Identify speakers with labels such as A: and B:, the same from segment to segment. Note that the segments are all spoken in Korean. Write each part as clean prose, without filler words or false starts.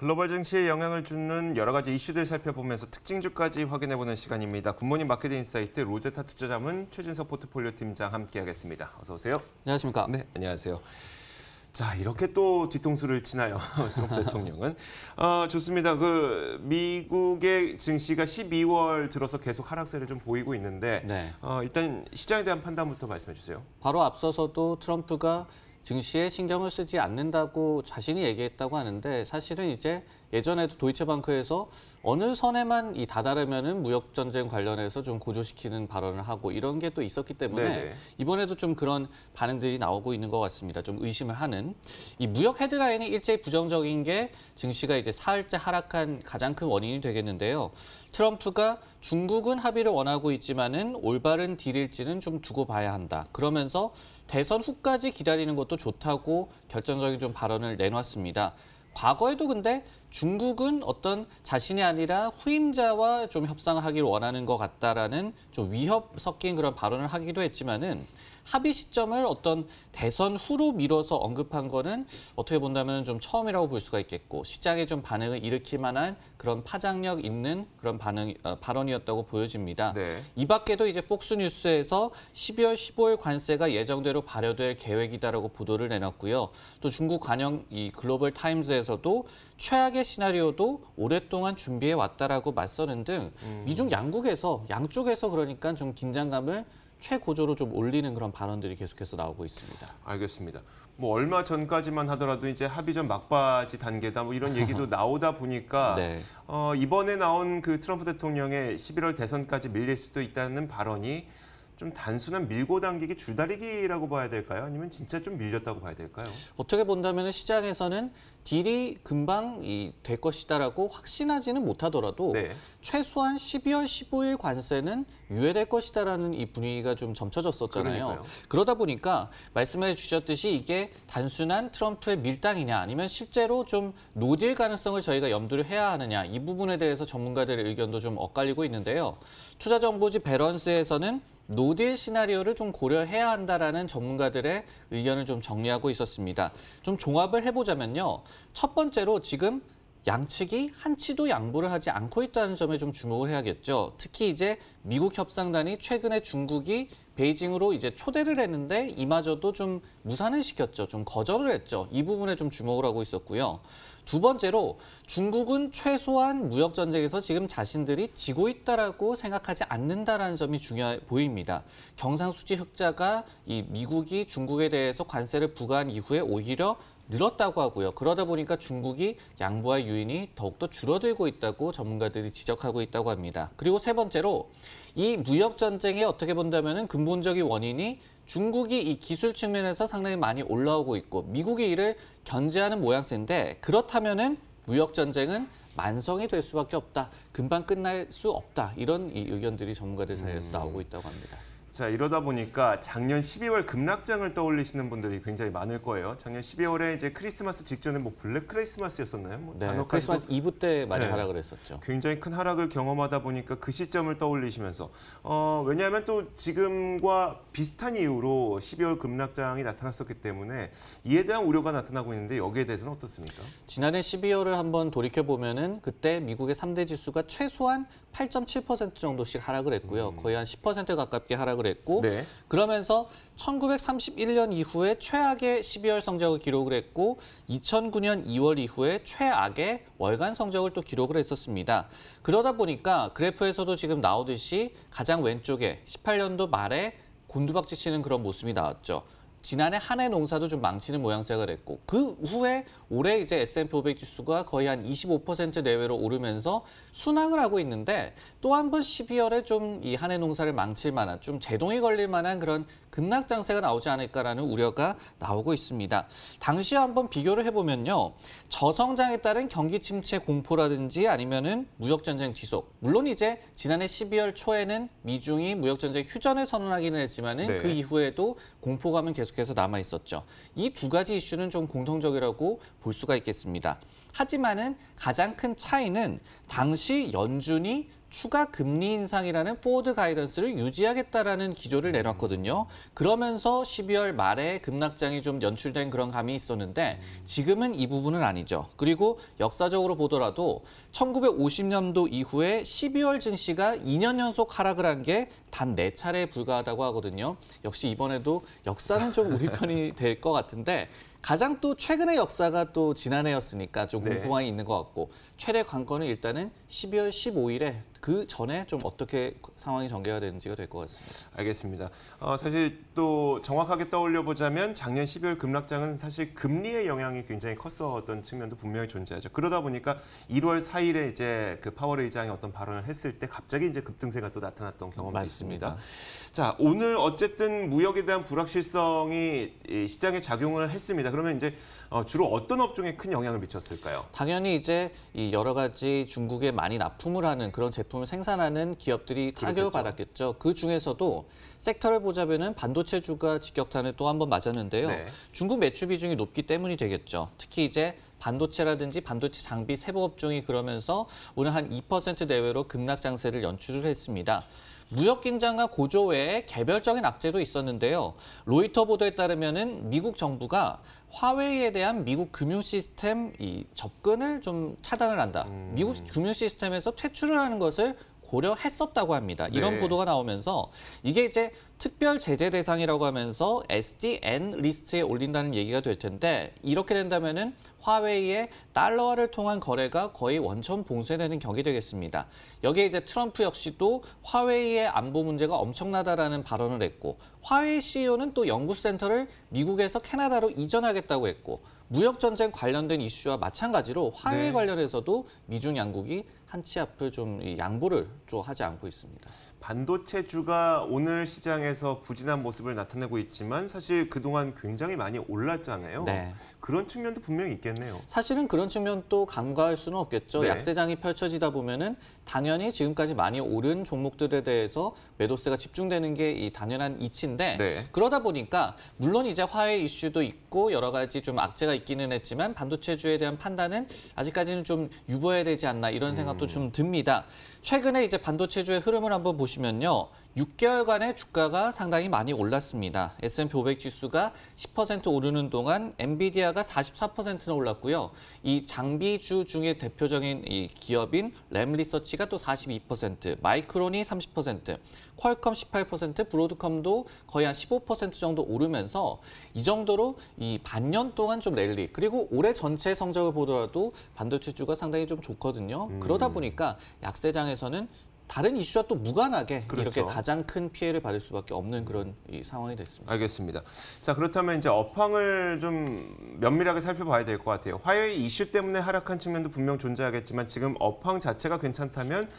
A: 글로벌 증시에 영향을 주는 여러 가지 이슈들 살펴보면서 특징주까지 확인해보는 시간입니다. 굿모닝 마켓 인사이트 로제타 투자자문 최진석 포트폴리오 팀장 함께하겠습니다. 어서 오세요.
B: 안녕하십니까.
A: 네, 안녕하세요. 자, 이렇게 또 뒤통수를 치나요, 트럼프 대통령은. 좋습니다. 미국의 증시가 12월 들어서 계속 하락세를 좀 보이고 있는데
B: 네.
A: 일단 시장에 대한 판단부터 말씀해 주세요.
B: 바로 앞서서도 트럼프가 증시에 신경을 쓰지 않는다고 자신이 얘기했다고 하는데 사실은 이제 예전에도 도이체방크에서 어느 선에만 다다르면은 무역 전쟁 관련해서 좀 고조시키는 발언을 하고 이런 게 또 있었기 때문에
A: 네네.
B: 이번에도 좀 그런 반응들이 나오고 있는 것 같습니다. 좀 의심을 하는 이 무역 헤드라인이 일제히 부정적인 게 증시가 이제 사흘째 하락한 가장 큰 원인이 되겠는데요. 트럼프가 중국은 합의를 원하고 있지만은 올바른 딜일지는 좀 두고 봐야 한다. 그러면서 대선 후까지 기다리는 것도 좋다고 결정적인 좀 발언을 내놨습니다. 과거에도 근데 중국은 어떤 자신이 아니라 후임자와 좀 협상을 하기를 원하는 것 같다라는 좀 위협 섞인 그런 발언을 하기도 했지만은 합의 시점을 어떤 대선 후로 미뤄서 언급한 거는 어떻게 본다면 좀 처음이라고 볼 수가 있겠고 시장에 좀 반응을 일으킬 만한 그런 파장력 있는 그런 발언이었다고 보여집니다.
A: 네.
B: 이 밖에도 이제 폭스뉴스에서 12월 15일 관세가 예정대로 발효될 계획이다라고 보도를 내놨고요. 또 중국 관영 이 글로벌 타임즈에서도 최악의 시나리오도 오랫동안 준비해 왔다라고 맞서는 등 미중 양쪽에서 그러니까 좀 긴장감을 최고조로 좀 올리는 그런 발언들이 계속해서 나오고 있습니다.
A: 알겠습니다. 뭐 얼마 전까지만 하더라도 이제 합의 전 막바지 단계다 뭐 이런 얘기도 나오다 보니까
B: 네.
A: 이번에 나온 그 트럼프 대통령의 11월 대선까지 밀릴 수도 있다는 발언이 좀 단순한 밀고 당기기 줄다리기라고 봐야 될까요? 아니면 진짜 좀 밀렸다고 봐야 될까요?
B: 어떻게 본다면 시장에서는 딜이 금방 될 것이다라고 확신하지는 못하더라도
A: 네.
B: 최소한 12월 15일 관세는 유예될 것이다라는 이 분위기가 좀 점쳐졌었잖아요.
A: 그러니까요.
B: 그러다 보니까 말씀해 주셨듯이 이게 단순한 트럼프의 밀당이냐 아니면 실제로 좀 노딜 가능성을 저희가 염두를 해야 하느냐 이 부분에 대해서 전문가들의 의견도 좀 엇갈리고 있는데요. 투자정보지 밸런스에서는 노딜 시나리오를 좀 고려해야 한다라는 전문가들의 의견을 좀 정리하고 있었습니다. 좀 종합을 해보자면요. 첫 번째로 지금 양측이 한치도 양보를 하지 않고 있다는 점에 좀 주목을 해야겠죠. 특히 이제 미국 협상단이 최근에 중국이 베이징으로 이제 초대를 했는데 이마저도 좀 무산을 시켰죠. 좀 거절을 했죠. 이 부분에 좀 주목을 하고 있었고요. 두 번째로 중국은 최소한 무역 전쟁에서 지금 자신들이 지고 있다라고 생각하지 않는다라는 점이 중요해 보입니다. 경상수지 흑자가 이 미국이 중국에 대해서 관세를 부과한 이후에 오히려 늘었다고 하고요. 그러다 보니까 중국이 양보할 요인이 더욱더 줄어들고 있다고 전문가들이 지적하고 있다고 합니다. 그리고 세 번째로 이 무역 전쟁에 어떻게 본다면은 근본적인 원인이 중국이 이 기술 측면에서 상당히 많이 올라오고 있고 미국이 이를 견제하는 모양새인데 그렇다면은 무역 전쟁은 만성이 될 수밖에 없다. 금방 끝날 수 없다. 이런 이 의견들이 전문가들 사이에서 나오고 있다고 합니다.
A: 자, 이러다 보니까 작년 12월 급락장을 떠올리시는 분들이 굉장히 많을 거예요. 작년 12월에 이제 크리스마스 직전에 뭐 블랙 크리스마스였었나요? 뭐
B: 네,
A: 단어까지도
B: 크리스마스 이브 때 많이
A: 네.
B: 하락을 했었죠.
A: 굉장히 큰 하락을 경험하다 보니까 그 시점을 떠올리시면서 왜냐하면 또 지금과 비슷한 이유로 12월 급락장이 나타났었기 때문에 이에 대한 우려가 나타나고 있는데 여기에 대해서는 어떻습니까?
B: 지난해 12월을 한번 돌이켜보면은 그때 미국의 3대 지수가 최소한 8.7% 정도씩 하락을 했고요. 거의 한 10% 가깝게 하락을 했고
A: 네.
B: 그러면서 1931년 이후에 최악의 12월 성적을 기록을 했고 2009년 2월 이후에 최악의 월간 성적을 또 기록을 했었습니다. 그러다 보니까 그래프에서도 지금 나오듯이 가장 왼쪽에 18년도 말에 곤두박질 치는 그런 모습이 나왔죠. 지난해 한 해 농사도 좀 망치는 모양새가 됐고 그 후에 올해 이제 S&P 500 지수가 거의 한 25% 내외로 오르면서 순항을 하고 있는데 또 한 번 12월에 좀 이 한 해 농사를 망칠 만한 좀 제동이 걸릴 만한 그런 급락 장세가 나오지 않을까라는 우려가 나오고 있습니다. 당시에 한번 비교를 해보면요. 저성장에 따른 경기 침체 공포라든지 아니면은 무역 전쟁 지속. 물론 이제 지난해 12월 초에는 미중이 무역 전쟁 휴전을 선언하기는 했지만은
A: 네.
B: 그 이후에도 공포감은 계속해서 남아 있었죠. 이 두 가지 이슈는 좀 공통적이라고 볼 수가 있겠습니다. 하지만은 가장 큰 차이는 당시 연준이 추가 금리 인상이라는 포워드 가이던스를 유지하겠다라는 기조를 내놨거든요. 그러면서 12월 말에 급락장이 좀 연출된 그런 감이 있었는데 지금은 이 부분은 아니죠. 그리고 역사적으로 보더라도 1950년도 이후에 12월 증시가 2년 연속 하락을 한 게 단 4차례에 불과하다고 하거든요. 역시 이번에도 역사는 좀 우리 편이 될 것 같은데 가장 또 최근의 역사가 또 지난해였으니까 좀
A: 네.
B: 공포감이 있는 것 같고 최대 관건은 일단은 12월 15일에 그 전에 좀 어떻게 상황이 전개가 되는지가 될 것 같습니다.
A: 알겠습니다. 사실 또 정확하게 떠올려 보자면 작년 12월 급락장은 사실 금리의 영향이 굉장히 컸었던 측면도 분명히 존재하죠. 그러다 보니까 1월 4일에 이제 그 파월 의장이 어떤 발언을 했을 때 갑자기 이제 급등세가 또 나타났던 경험도
B: 맞습니다.
A: 있습니다. 자, 오늘 어쨌든 무역에 대한 불확실성이 이 시장에 작용을 했습니다. 그러면 이제 주로 어떤 업종에 큰 영향을 미쳤을까요?
B: 당연히 이제 이 여러 가지 중국에 많이 납품을 하는 그런 제품을 생산하는 기업들이 타격을 받았겠죠. 그 중에서도 섹터를 보자면은 반도체주가 직격탄을 또 한 번 맞았는데요.
A: 네.
B: 중국 매출 비중이 높기 때문이 되겠죠. 특히 이제 반도체라든지 반도체 장비 세부 업종이 그러면서 오늘 한 2% 내외로 급락 장세를 연출을 했습니다. 무역 긴장과 고조 외에 개별적인 악재도 있었는데요. 로이터 보도에 따르면은 미국 정부가 화웨이에 대한 미국 금융 시스템 이 접근을 좀 차단을 한다. 미국 금융 시스템에서 퇴출을 하는 것을 고려했었다고 합니다. 이런
A: 네.
B: 보도가 나오면서 이게 이제 특별 제재 대상이라고 하면서 SDN 리스트에 올린다는 얘기가 될 텐데 이렇게 된다면은 화웨이의 달러화를 통한 거래가 거의 원천 봉쇄되는 격이 되겠습니다. 여기에 이제 트럼프 역시도 화웨이의 안보 문제가 엄청나다라는 발언을 했고 화웨이 CEO는 또 연구센터를 미국에서 캐나다로 이전하겠다고 했고 무역 전쟁 관련된 이슈와 마찬가지로 화웨이
A: 네.
B: 관련해서도 미중 양국이 한 치 앞을 좀 양보를 좀 하지 않고 있습니다.
A: 반도체주가 오늘 시장에서 부진한 모습을 나타내고 있지만 사실 그동안 굉장히 많이 올랐잖아요.
B: 네.
A: 그런 측면도 분명히 있겠네요.
B: 사실은 그런 측면도 간과할 수는 없겠죠.
A: 네.
B: 약세장이 펼쳐지다 보면은 당연히 지금까지 많이 오른 종목들에 대해서 매도세가 집중되는 게 이 당연한 이치인데
A: 네.
B: 그러다 보니까 물론 이제 화해 이슈도 있고 여러 가지 좀 악재가 있기는 했지만 반도체주에 대한 판단은 아직까지는 좀 유보해야 되지 않나 이런 생각도 좀 듭니다. 최근에 이제 반도체주의 흐름을 한번 보시면요. 6개월간의 주가가 상당히 많이 올랐습니다. S&P 500 지수가 10% 오르는 동안 엔비디아가 44%나 올랐고요. 이 장비주 중에 대표적인 이 기업인 램리서치가 또 42%, 마이크론이 30%, 퀄컴 18%, 브로드컴도 거의 한 15% 정도 오르면서 이 정도로 이 반년 동안 좀 랠리 그리고 올해 전체 성적을 보더라도 반도체주가 상당히 좀 좋거든요. 그러다 보니까 약세장에서는 다른 이슈와 또 무관하게
A: 그렇죠.
B: 이렇게 가장 큰 피해를 받을 수밖에 없는 그런 이 상황이 됐습니다.
A: 알겠습니다. 자, 그렇다면 이제 업황을 좀 면밀하게 살펴봐야 될 것 같아요. 화웨이 이슈 때문에 하락한 측면도 분명 존재하겠지만 지금 업황 자체가 괜찮다면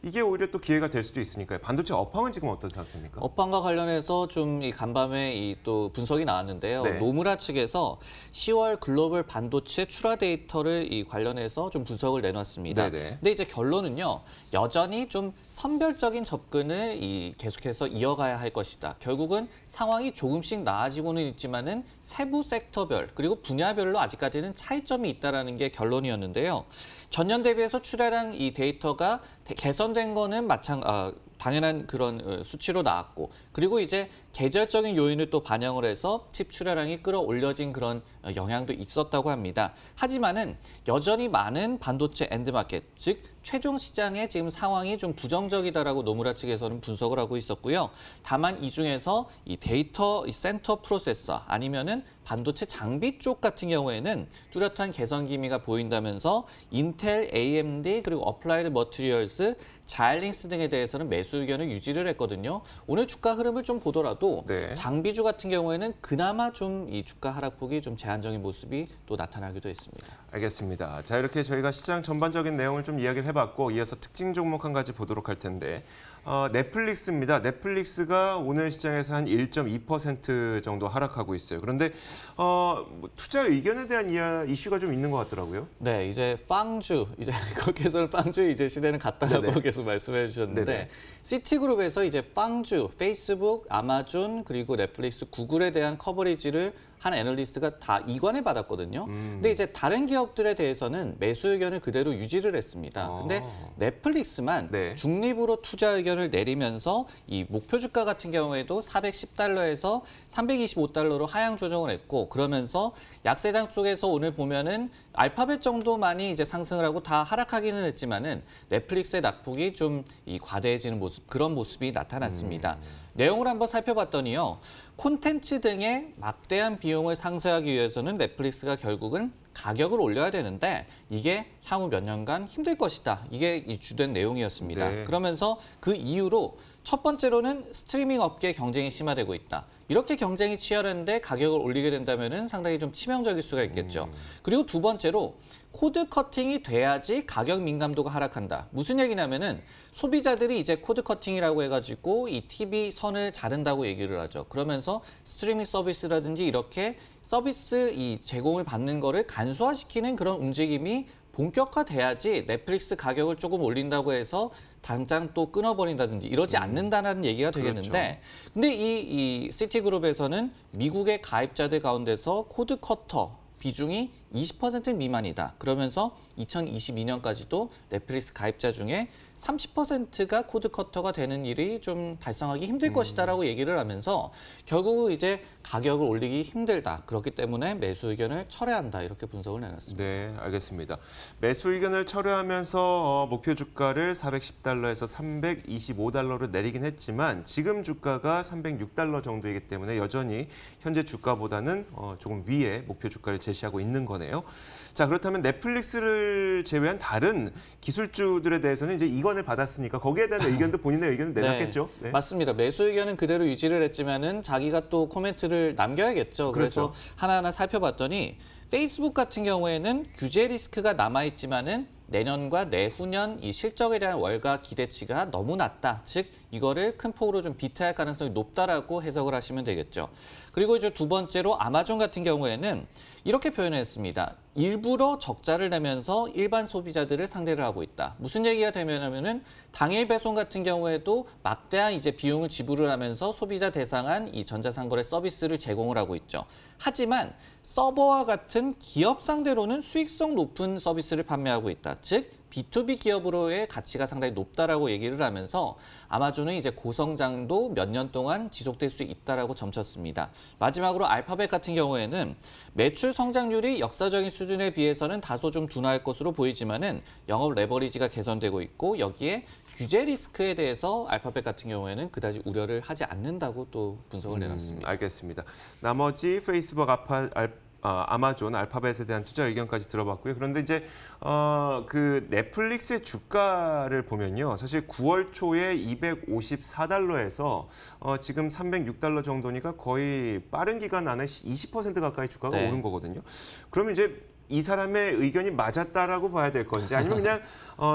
A: 이게 오히려 또 기회가 될 수도 있으니까요. 반도체 업황은 지금 어떤 상태입니까?
B: 업황과 관련해서 좀 이 간밤에 이 또 분석이 나왔는데요.
A: 네.
B: 노무라 측에서 10월 글로벌 반도체 출하 데이터를 이 관련해서 좀 분석을 내놨습니다.
A: 네네.
B: 근데 이제 결론은요. 여전히 좀 선별적인 접근을 이 계속해서 이어가야 할 것이다. 결국은 상황이 조금씩 나아지고는 있지만은 세부 섹터별 그리고 분야별로 아직까지는 차이점이 있다라는 게 결론이었는데요. 전년 대비해서 출하량 이 데이터가 개선된 거는 당연한 그런 수치로 나왔고 그리고 이제 계절적인 요인을 또 반영을 해서 칩 출하량이 끌어올려진 그런 영향도 있었다고 합니다. 하지만은 여전히 많은 반도체 엔드마켓, 즉 최종 시장의 지금 상황이 좀 부정적이다라고 노무라 측에서는 분석을 하고 있었고요. 다만 이 중에서 이 데이터 센터 프로세서 아니면은 반도체 장비 쪽 같은 경우에는 뚜렷한 개선 기미가 보인다면서 인텔, AMD 그리고 어플라이드 머티리얼스, 자일링스 등에 대해서는 매수 의견을 유지를 했거든요. 오늘 주가 흐름을 좀 보더라도
A: 네.
B: 장비주 같은 경우에는 그나마 좀 이 주가 하락폭이 좀 제한적인 모습이 또 나타나기도 했습니다.
A: 알겠습니다. 자, 이렇게 저희가 시장 전반적인 내용을 좀 이야기를 해봤고 이어서 특징 종목 한 가지 보도록 할 텐데 넷플릭스입니다. 넷플릭스가 오늘 시장에서 한 1.2% 정도 하락하고 있어요. 그런데 뭐 투자 의견에 대한 이슈가 좀 있는 것 같더라고요.
B: 네, 이제 빵주, 이제 거기서는 빵주 이제 시대는 갔다라고
A: 네네.
B: 계속 말씀해 주셨는데
A: 네네.
B: 시티그룹에서 이제 빵주, 페이스북, 아마존 그리고 넷플릭스, 구글에 대한 커버리지를 한 애널리스트가 다 이관해 받았거든요. 근데 이제 다른 기업들에 대해서는 매수 의견을 그대로 유지를 했습니다. 근데 넷플릭스만
A: 네.
B: 중립으로 투자 의견을 내리면서 이 목표 주가 같은 경우에도 410달러에서 325달러로 하향 조정을 했고 그러면서 약세장 쪽에서 오늘 보면은 알파벳 정도만이 이제 상승을 하고 다 하락하기는 했지만은 넷플릭스의 낙폭이 좀 이 과대해지는 모습 그런 모습이 나타났습니다. 내용을 한번 살펴봤더니요. 콘텐츠 등의 막대한 비용을 상쇄하기 위해서는 넷플릭스가 결국은 가격을 올려야 되는데 이게 향후 몇 년간 힘들 것이다. 이게 이 주된 내용이었습니다.
A: 네.
B: 그러면서 그 이유로 첫 번째로는 스트리밍 업계 경쟁이 심화되고 있다. 이렇게 경쟁이 치열한데 가격을 올리게 된다면 상당히 좀 치명적일 수가 있겠죠. 그리고 두 번째로 코드 커팅이 돼야지 가격 민감도가 하락한다. 무슨 얘기냐면은 소비자들이 이제 코드 커팅이라고 해가지고 이 TV 선을 자른다고 얘기를 하죠. 그러면서 스트리밍 서비스라든지 이렇게 서비스 이 제공을 받는 거를 간소화시키는 그런 움직임이 본격화돼야지 넷플릭스 가격을 조금 올린다고 해서 당장 또 끊어버린다든지 이러지 않는다는 얘기가 되겠는데 근데 이 시티그룹에서는 미국의 가입자들 가운데서 코드 커터 비중이 20% 미만이다. 그러면서 2022년까지도 넷플릭스 가입자 중에 30%가 코드 커터가 되는 일이 좀 달성하기 힘들 것이다라고 얘기를 하면서 결국 이제 가격을 올리기 힘들다. 그렇기 때문에 매수 의견을 철회한다. 이렇게 분석을 내놨습니다.
A: 네, 알겠습니다. 매수 의견을 철회하면서 목표 주가를 410달러에서 325달러로 내리긴 했지만 지금 주가가 306달러 정도이기 때문에 여전히 현재 주가보다는 조금 위에 목표 주가를 제시하고 있는 거네요. 자, 그렇다면 넷플릭스를 제외한 다른 기술주들에 대해서는 이제 이관을 받았으니까 거기에 대한 의견도 본인의 의견을 내놨겠죠?
B: 네, 맞습니다. 매수 의견은 그대로 유지를 했지만은 자기가 또 코멘트를 남겨야겠죠. 그래서
A: 그렇죠.
B: 하나하나 살펴봤더니 페이스북 같은 경우에는 규제 리스크가 남아있지만은 내년과 내후년 이 실적에 대한 월가 기대치가 너무 낮다. 즉 이거를 큰 폭으로 좀 비트할 가능성이 높다라고 해석을 하시면 되겠죠. 그리고 이제 두 번째로 아마존 같은 경우에는 이렇게 표현했습니다. 일부러 적자를 내면서 일반 소비자들을 상대를 하고 있다. 무슨 얘기가 되냐면은 당일 배송 같은 경우에도 막대한 이제 비용을 지불을 하면서 소비자 대상한 이 전자상거래 서비스를 제공을 하고 있죠. 하지만 서버와 같은 기업 상대로는 수익성 높은 서비스를 판매하고 있다. 즉 B2B 기업으로의 가치가 상당히 높다라고 얘기를 하면서 아마존은 이제 고성장도 몇 년 동안 지속될 수 있다라고 점쳤습니다. 마지막으로 알파벳 같은 경우에는 매출 성장률이 역사적인 수준에 비해서는 다소 좀 둔화할 것으로 보이지만은 영업 레버리지가 개선되고 있고 여기에 규제 리스크에 대해서 알파벳 같은 경우에는 그다지 우려를 하지 않는다고 또 분석을 내놨습니다.
A: 알겠습니다. 나머지 페이스북, 아마존, 알파벳에 대한 투자 의견까지 들어봤고요. 그런데 이제 그 넷플릭스의 주가를 보면요. 사실 9월 초에 254달러에서 지금 306달러 정도니까 거의 빠른 기간 안에 20% 가까이 주가가
B: 네.
A: 오른 거거든요. 그러면 이제 이 사람의 의견이 맞았다라고 봐야 될 건지 아니면 그냥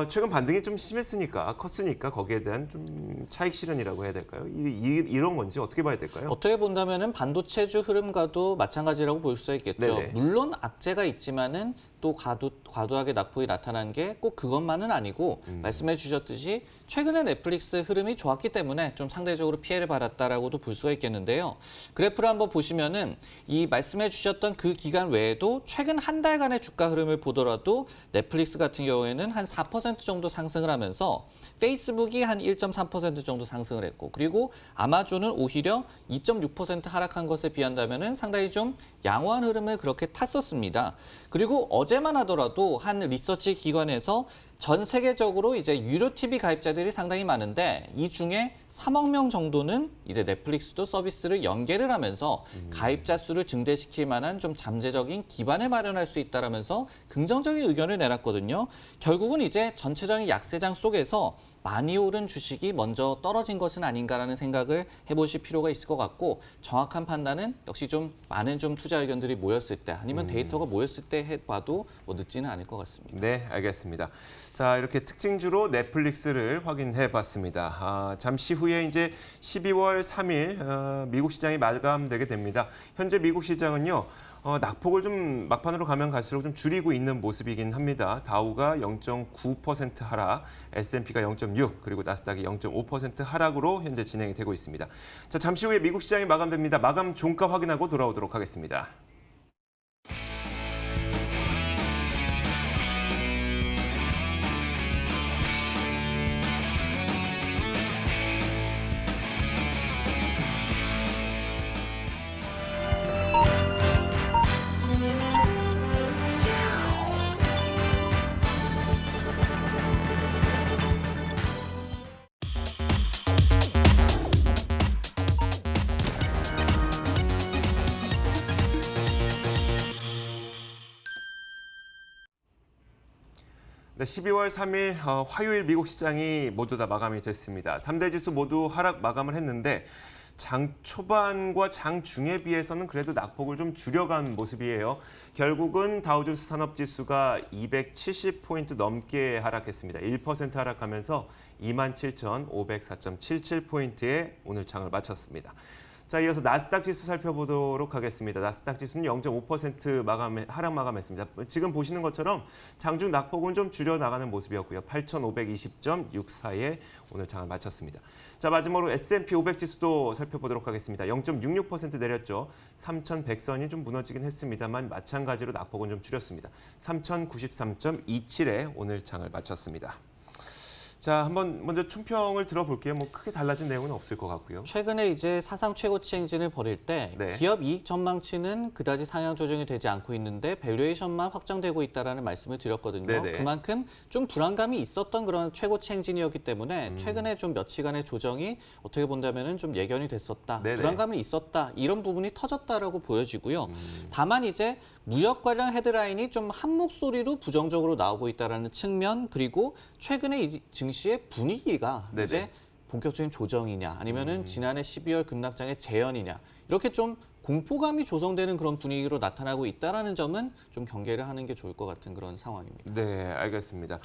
A: 최근 반등이 좀 심했으니까 컸으니까 거기에 대한 좀 차익 실현이라고 해야 될까요? 이런 건지 어떻게 봐야 될까요?
B: 어떻게 본다면은 반도체주 흐름과도 마찬가지라고 볼 수 있겠죠.
A: 네네.
B: 물론 악재가 있지만은 또 과도하게 낙폭이 나타난 게 꼭 그것만은 아니고 말씀해 주셨듯이 최근에 넷플릭스 흐름이 좋았기 때문에 좀 상대적으로 피해를 받았다라고도 볼 수가 있겠는데요. 그래프를 한번 보시면은 이 말씀해 주셨던 그 기간 외에도 최근 한 달간의 주가 흐름을 보더라도 넷플릭스 같은 경우에는 한 4% 정도 상승을 하면서 페이스북이 한 1.3% 정도 상승을 했고 그리고 아마존은 오히려 2.6% 하락한 것에 비한다면은 상당히 좀 양호한 흐름을 그렇게 탔었습니다. 그리고 어제만 하더라도 한 리서치 기관에서 전 세계적으로 이제 유료 TV 가입자들이 상당히 많은데 이 중에 3억 명 정도는 이제 넷플릭스도 서비스를 연계를 하면서 가입자 수를 증대시킬 만한 좀 잠재적인 기반을 마련할 수 있다라면서 긍정적인 의견을 내놨거든요. 결국은 이제 전체적인 약세장 속에서 많이 오른 주식이 먼저 떨어진 것은 아닌가라는 생각을 해보실 필요가 있을 것 같고 정확한 판단은 역시 좀 많은 좀 투자 의견들이 모였을 때 아니면 데이터가 모였을 때 해봐도 뭐 늦지는 않을 것 같습니다.
A: 네, 알겠습니다. 자, 이렇게 특징주로 넷플릭스를 확인해 봤습니다. 잠시 후에 이제 12월 3일 미국 시장이 마감되게 됩니다. 현재 미국 시장은요. 낙폭을 좀 막판으로 가면 갈수록 좀 줄이고 있는 모습이긴 합니다. 다우가 0.9% 하락, S&P가 0.6, 그리고 나스닥이 0.5% 하락으로 현재 진행이 되고 있습니다. 자, 잠시 후에 미국 시장이 마감됩니다. 마감 종가 확인하고 돌아오도록 하겠습니다. 네, 12월 3일 화요일 미국 시장이 모두 다 마감이 됐습니다. 3대 지수 모두 하락 마감을 했는데 장 초반과 장 중에 비해서는 그래도 낙폭을 좀 줄여간 모습이에요. 결국은 다우존스 산업지수가 270포인트 넘게 하락했습니다. 1% 하락하면서 27,504.77포인트에 오늘 장을 마쳤습니다. 자, 이어서 나스닥 지수 살펴보도록 하겠습니다. 나스닥 지수는 0.5% 하락 마감했습니다. 지금 보시는 것처럼 장중 낙폭은 좀 줄여 나가는 모습이었고요. 8,520.64에 오늘 장을 마쳤습니다. 자, 마지막으로 S&P 500 지수도 살펴보도록 하겠습니다. 0.66% 내렸죠. 3,100선이 좀 무너지긴 했습니다만 마찬가지로 낙폭은 좀 줄였습니다. 3,093.27에 오늘 장을 마쳤습니다. 자, 한번 먼저 총평을 들어볼게요. 뭐 크게 달라진 내용은 없을 것 같고요.
B: 최근에 이제 사상 최고치 행진을 벌일 때
A: 네.
B: 기업 이익 전망치는 그다지 상향 조정이 되지 않고 있는데 밸류에이션만 확정되고 있다라는 말씀을 드렸거든요.
A: 네네.
B: 그만큼 좀 불안감이 있었던 그런 최고치 행진이었기 때문에 최근에 좀 며칠간의 조정이 어떻게 본다면은 좀 예견이 됐었다.
A: 네네.
B: 불안감이 있었다. 이런 부분이 터졌다라고 보여지고요. 다만 이제 무역 관련 헤드라인이 좀 한 목소리로 부정적으로 나오고 있다라는 측면, 그리고 최근에 이 증시의 분위기가
A: 네네.
B: 이제 본격적인 조정이냐 아니면은 지난해 12월 급락장의 재현이냐, 이렇게 좀 공포감이 조성되는 그런 분위기로 나타나고 있다라는 점은 좀 경계를 하는 게 좋을 것 같은 그런 상황입니다.
A: 네, 알겠습니다.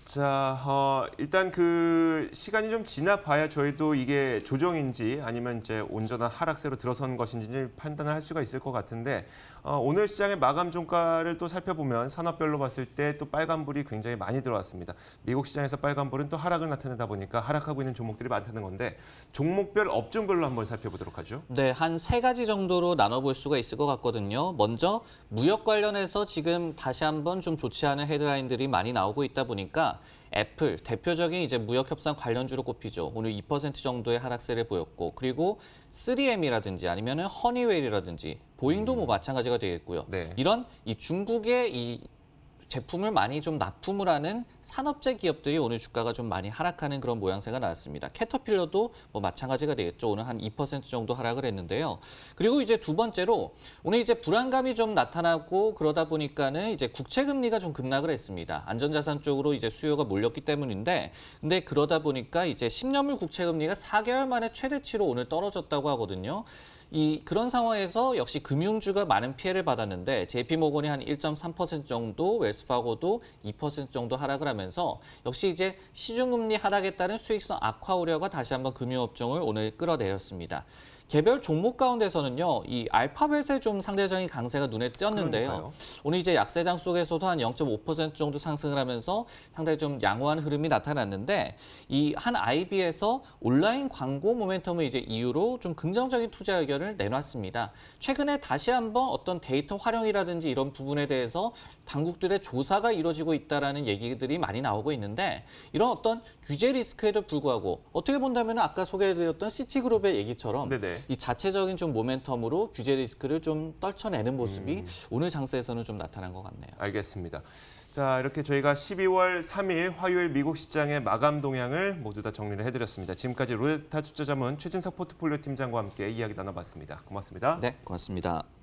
A: 자, 일단 그 시간이 좀 지나 봐야 저희도 이게 조정인지 아니면 이제 온전한 하락세로 들어선 것인지 판단을 할 수가 있을 것 같은데, 오늘 시장의 마감 종가를 또 살펴보면 산업별로 봤을 때 또 빨간불이 굉장히 많이 들어왔습니다. 미국 시장에서 빨간불은 또 하락을 나타내다 보니까 하락하고 있는 종목들이 많다는 건데, 종목별 업종별로 한번 살펴보도록 하죠.
B: 네, 한 세 가지 정도로 나눠볼 수가 있을 것 같거든요. 먼저 무역 관련해서 지금 다시 한번 좀 좋지 않은 헤드라인들이 많이 나오고 있다 보니까 애플, 대표적인 이제 무역 협상 관련주로 꼽히죠. 오늘 2% 정도의 하락세를 보였고, 그리고 3M이라든지 아니면은 허니웨일이라든지 보잉도 뭐 마찬가지가 되겠고요.
A: 네.
B: 이런 이 중국의 이 제품을 많이 좀 납품을 하는 산업재 기업들이 오늘 주가가 좀 많이 하락하는 그런 모양새가 나왔습니다. 캐터필러도 뭐 마찬가지가 되겠죠. 오늘 한 2% 정도 하락을 했는데요. 그리고 이제 두 번째로 오늘 이제 불안감이 좀 나타나고 그러다 보니까는 이제 국채 금리가 좀 급락을 했습니다. 안전자산 쪽으로 이제 수요가 몰렸기 때문인데, 근데 그러다 보니까 이제 10년물 국채 금리가 4개월 만에 최대치로 오늘 떨어졌다고 하거든요. 그런 상황에서 역시 금융주가 많은 피해를 받았는데 JP모건이 한 1.3% 정도, 웰스파고도 2% 정도 하락을 하면서 역시 이제 시중금리 하락에 따른 수익성 악화 우려가 다시 한번 금융업종을 오늘 끌어내렸습니다. 개별 종목 가운데서는요, 이 알파벳의 좀 상대적인 강세가 눈에 띄었는데요.
A: 그러니까요.
B: 오늘 이제 약세장 속에서도 한 0.5% 정도 상승을 하면서 상당히 좀 양호한 흐름이 나타났는데, 이 한 IB에서 온라인 광고 모멘텀을 이제 이유로 좀 긍정적인 투자 의견을 내놨습니다. 최근에 다시 한번 어떤 데이터 활용이라든지 이런 부분에 대해서 당국들의 조사가 이루어지고 있다라는 얘기들이 많이 나오고 있는데, 이런 어떤 규제 리스크에도 불구하고 어떻게 본다면 아까 소개해드렸던 시티그룹의 얘기처럼
A: 네네.
B: 이 자체적인 좀 모멘텀으로 규제 리스크를 좀 떨쳐내는 모습이 오늘 장세에서는 좀 나타난 것 같네요.
A: 알겠습니다. 자, 이렇게 저희가 12월 3일 화요일 미국 시장의 마감 동향을 모두 다 정리를 해드렸습니다. 지금까지 로데타 투자자문 최진석 포트폴리오 팀장과 함께 이야기 나눠봤습니다. 고맙습니다.
B: 네, 고맙습니다.